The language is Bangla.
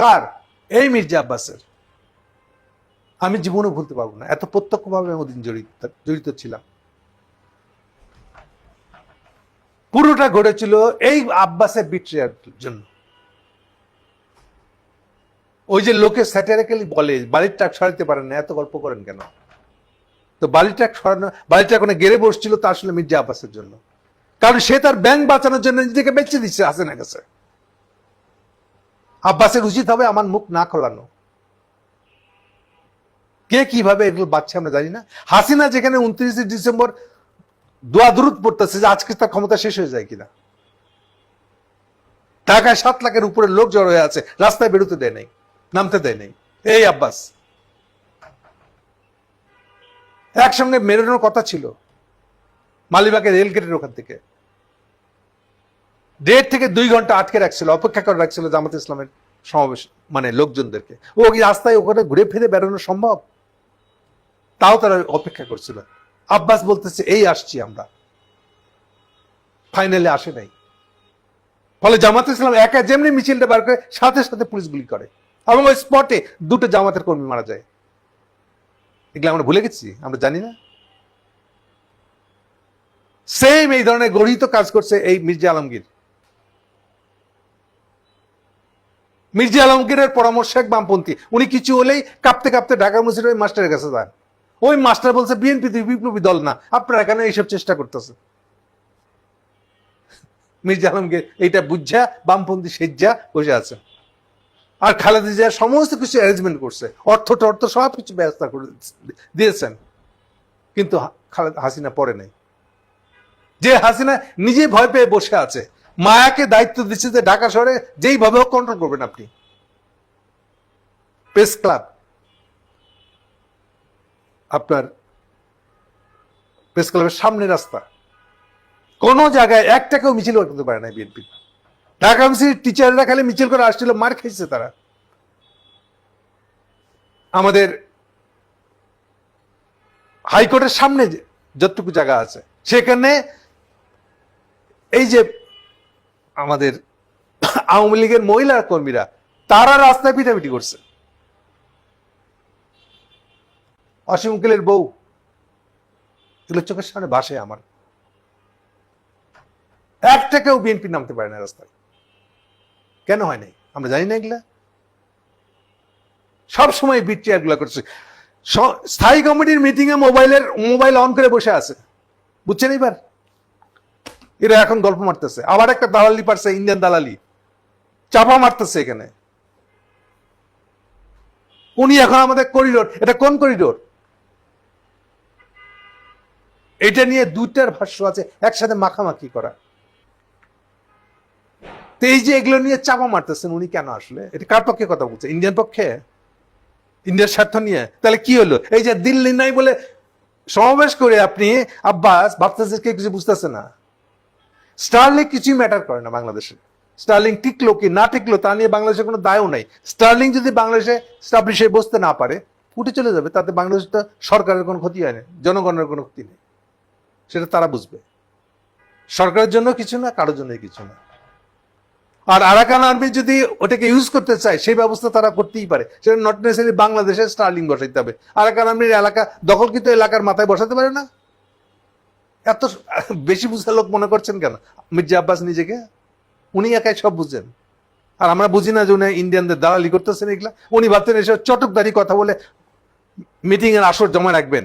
কার? এই মির্জা আব্বাসের। আমি জীবনে ভুলতে পারবো না, এত প্রত্যক্ষভাবে আমি ওদিন জড়িত ছিলাম। পুরোটা ঘটেছিল এই আব্বাসের বিট্রিয়ার জন্য। ওই যে লোকে স্যাটারিক্যালি বলে বালির ট্রাক সরাইতে পারেন না, এত গল্প করেন কেন? তো বালির ট্রাক সরানো, বালির ট্রাক ওখানে গেড়ে বসছিল তা আসলে মির্জা আব্বাসের জন্য, কারণ সে তার ব্যাংক বাঁচানোর জন্য নিজেকে বেঁচে দিচ্ছে হাসিনা কাছে। আব্বাসের উচিত হবে আমার মুখ না খোলানো। কে কিভাবে এগুলো বাচ্চা আমরা জানি না। হাসিনা যেখানে 29 ডিসেম্বর দোয়া দুরুদ পড়তেছে যে আজকে তার ক্ষমতা শেষ হয়ে যায় কিনা। ঢাকায় 7 লাখের উপরে লোক জড়ো হয়ে আছে, রাস্তায় বেরোতে দেয় নাই, নামতে দেয় নাই এই আব্বাস। একসঙ্গে মেরোনোর কথা ছিল মালিবাগের রেল গেটের ওখান থেকে, 1.5 থেকে 2 ঘন্টা আটকে রাখছিল, অপেক্ষা করে রাখছিল জামাত ইসলামের সমাবেশ মানে লোকজনদেরকে। ও কি রাস্তায় ওখানে ঘুরে ফিরে বেরোনো সম্ভব? তাও তারা অপেক্ষা করছিল। আব্বাস বলতেছে এই আসছি আমরা, ফাইনালে আসে নাই। ফলে জামাত ইসলাম একা যেমনি মিছিলটা বার করে সাথে সাথে পুলিশ গুলি করে এবং ওই স্পটে 2টো জামাতের কর্মী মারা যায়। এগুলো আমরা ভুলে গেছি, আমরা জানি না। সেম এই ধরনের গঠিত কাজ করছে এই মির্জা আলমগীর। মির্জা আলমগীরের পরামর্শ এক বামপন্থী, উনি কিছু হলেই কাঁপতে কাঁপতে ঢাকা মসজিদ ওই মাস্টারের কাছে যান। ওই মাস্টার বলছে বিএনপি বিপ্লবী দল না, আপনারা কেন এইসব চেষ্টা করতেছে? মির্জা আলমগীর এইটা বুঝা বামপন্থী সেজ্জা বসে আছে। আর খালেদা জিয়া সমস্ত কিছু অ্যারেঞ্জমেন্ট করছে, অর্থ সব কিছু ব্যবস্থা করে দিয়েছেন, কিন্তু হাসিনা পড়ে নাই। যে হাসিনা নিজে ভয় পেয়ে বসে আছে, মায়াকে দায়িত্ব দিচ্ছে যে ঢাকা শহরে যেইভাবে কন্ট্রোল করবেন আপনি। প্রেস ক্লাব, আপনার প্রেস ক্লাবের সামনে রাস্তা, কোন জায়গায় একটাকেও মিছিল করতে পারে না বিএনপি। ঢাকা মিছিল টিচাররা খালি মিছিল করে আসছিল, মার খেয়েছে তারা। আমাদের হাইকোর্টের সামনে যতটুকু জায়গা আছে সেখানে এই যে আমাদের আওয়ামী লীগের মহিলা কর্মীরা তারা রাস্তায় পিটাপিটি করছে। অসীম উকিলের বউ, এগুলো চোখের সামনে ভাসে আমার। একটাকেও বিএনপি নামতে পারে না রাস্তায়। কেন হয় নাই আমরা জানি না। এগুলা সবসময় বিট্রিয়ার গুলা করছে। স্থায়ী কমিটির মিটিং এ মোবাইল অন করে বসে আছে, বুঝছেন? এবার এরা এখন গল্প মারতেছে, আবার একটা দালালি পারছে, ইন্ডিয়ান দালালি চাপা মারতেছে এখানে। উনি এখন আমাদের করিডোর, এটা কোন করিডোর? এটা নিয়ে 2টার ভাষ্য আছে একসাথে মাখামাখি করা। তো এই যে এগুলো নিয়ে চাপা মারতেছেন উনি কেন? আসলে এটা কার পক্ষে কথা বলছে? ইন্ডিয়ান পক্ষে, ইন্ডিয়ার স্বার্থ নিয়ে। তাহলে কি হলো? এই যে দিল্লি নাই বলে সমাবেশ করে আপনি আব্বাস ভাবতেছে কে কিছু বুঝতেছে না। স্টারলিং কিছুই ম্যাটার করে না বাংলাদেশে। স্টারলিং টিকলো কি না টিকলো তা নিয়ে বাংলাদেশের কোনো দায়ও নাই। স্টারলিং যদি বাংলাদেশে স্টাবলিশ হয়ে বসতে না পারে, উঠে চলে যাবে, তাতে বাংলাদেশটা সরকারের কোনো ক্ষতি হয় না, জনগণের কোনো ক্ষতি নেই। সেটা তারা বুঝবে। সরকারের জন্য কিছু না, কারোর জন্য কিছু না। আর আরাকান আর্মি যদি ওটাকে ইউজ করতে চায় সেই ব্যবস্থা তারা করতেই পারে। সেটা নট নেসেসারি বাংলাদেশে স্টারলিং বসাইতে হবে। আরাকান আর্মির এলাকা দখলকৃত এলাকার মাথায় বসাতে পারে না। এত বেশি বুঝা লোক মনে করছেন কেন মির্জা আব্বাস নিজেকে? উনি একাই সব বুঝেন। আর আমরা বুঝি না যে উনি ইন্ডিয়ানদের দালালি করতেছেন এগুলা। উনি ভাবতেন এসব চটকদারি কথা বলে মিটিং এর আসর জমা রাখবেন।